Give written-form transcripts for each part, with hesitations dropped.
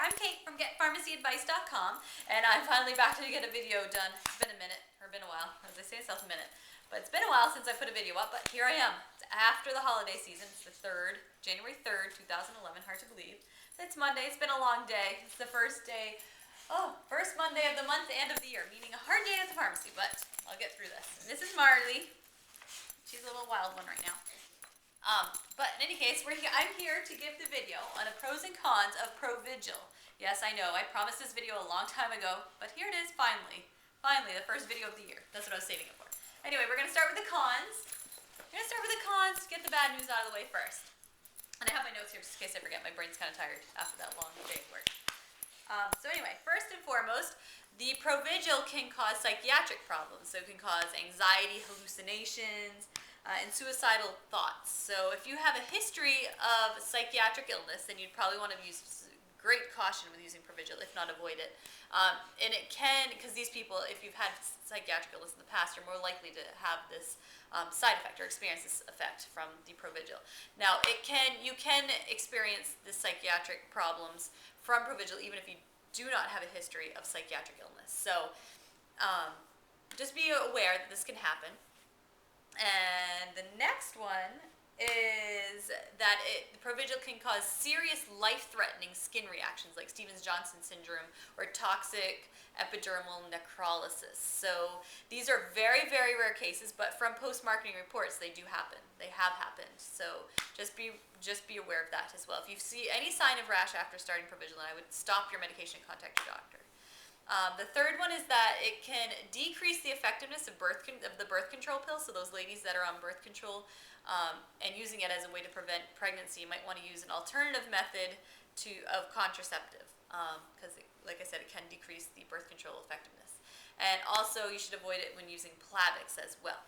I'm Kate from GetPharmacyAdvice.com, and I'm finally back to get a video done. It's been a minute, or been a while, as I say, it's not a minute. But it's been a while since I put a video up, but here I am. It's after the holiday season. It's the 3rd, January 3rd, 2011, hard to believe. It's Monday, it's been a long day. It's the first Monday of the month and of the year, meaning a hard day at the pharmacy, but I'll get through this. And this is Marley. She's a little wild one right now. But in any case, I'm here to give the video on the pros and cons of Provigil. Yes, I know, I promised this video a long time ago, but here it is finally. Finally, the first video of the year. That's what I was saving it for. Anyway, we're going to start with the cons. Get the bad news out of the way first. And I have my notes here just in case I forget. My brain's kind of tired after that long day of work. So anyway, first and foremost, the Provigil can cause psychiatric problems. So it can cause anxiety, hallucinations, and suicidal thoughts. So if you have a history of psychiatric illness, then you'd probably want to use great caution with using Provigil, if not avoid it. And it can, because these people, if you've had psychiatric illness in the past, are more likely to have this side effect or experience this effect from the Provigil. Now, you can experience the psychiatric problems from Provigil even if you do not have a history of psychiatric illness. So just be aware that this can happen. And the next one is that the Provigil can cause serious life-threatening skin reactions like Stevens-Johnson syndrome or toxic epidermal necrolysis. So these are very, very rare cases, but from post-marketing reports, they do happen. They have happened. So just be aware of that as well. If you see any sign of rash after starting Provigil, I would stop your medication and contact your doctor. The third one is that it can decrease the effectiveness of the birth control pill. So those ladies that are on birth control and using it as a way to prevent pregnancy, you might want to use an alternative method of contraceptive because, like I said, it can decrease the birth control effectiveness. And also, you should avoid it when using Plavix as well.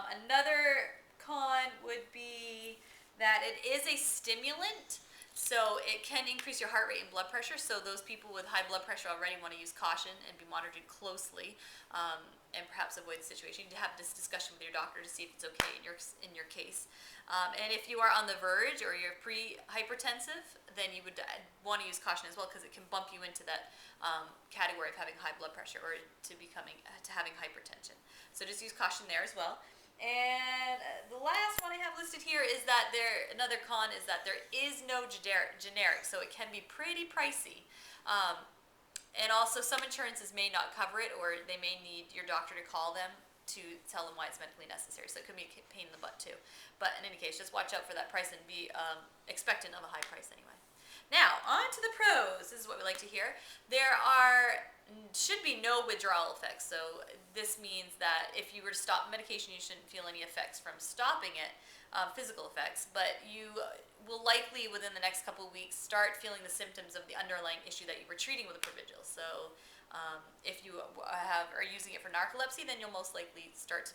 Another con would be that it is a stimulant. So it can increase your heart rate and blood pressure. So those people with high blood pressure already want to use caution and be monitored closely, and perhaps avoid the situation. You need to have this discussion with your doctor to see if it's okay in your case. And if you are on the verge or you're pre-hypertensive, then you would want to use caution as well because it can bump you into that category of having high blood pressure or to having hypertension. So just use caution there as well. And the last one I have listed here is that another con is that there is no generic, so it can be pretty pricey. And also some insurances may not cover it, or they may need your doctor to call them to tell them why it's medically necessary. So it could be a pain in the butt too. But in any case, just watch out for that price and be expectant of a high price anyway. Now, on to the pros. This is what we like to hear. There should be no withdrawal effects. So this means that if you were to stop medication, you shouldn't feel any effects from stopping it, physical effects, but you will likely within the next couple of weeks start feeling the symptoms of the underlying issue that you were treating with a Provigil. So if you are using it for narcolepsy, then you'll most likely start to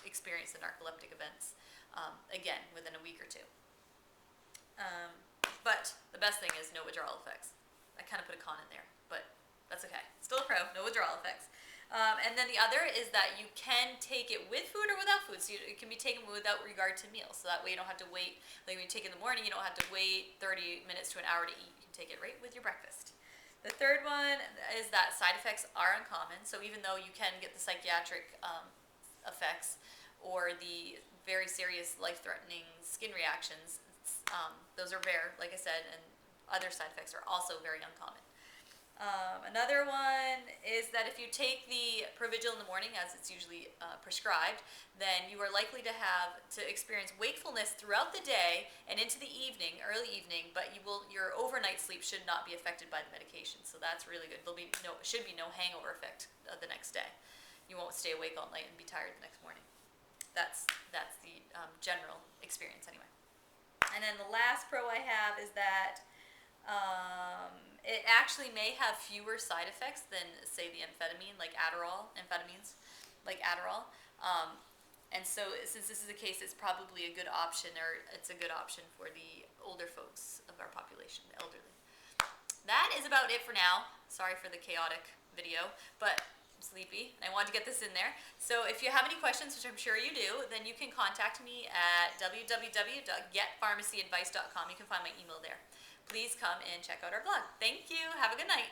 experience the narcoleptic events again within a week or two. But the best thing is no withdrawal effects. I kind of put a con in there, but that's okay. Still a pro, no withdrawal effects. And then the other is that you can take it with food or without food. So it can be taken without regard to meals. So that way you don't have to wait. Like when you take it in the morning, you don't have to wait 30 minutes to an hour to eat. You can take it right with your breakfast. The third one is that side effects are uncommon. So even though you can get the psychiatric effects or the very serious life-threatening skin reactions, those are rare, like I said, and other side effects are also very uncommon. Another one is that if you take the Provigil in the morning, as it's usually prescribed, then you are likely to experience wakefulness throughout the day and into the evening, early evening, but your overnight sleep should not be affected by the medication. So that's really good. Should be no hangover effect the next day. You won't stay awake all night and be tired the next morning. That's the general experience anyway. And then the last pro I have is that it actually may have fewer side effects than, say, the amphetamines like Adderall. And so since this is the case, it's probably a good option, or it's a good option for the older folks of our population, the elderly. That is about it for now. Sorry for the chaotic video, but I'm sleepy and I wanted to get this in there. So if you have any questions, which I'm sure you do, then you can contact me at www.getpharmacyadvice.com. You can find my email there. please come and check out our blog. Thank you. Have a good night.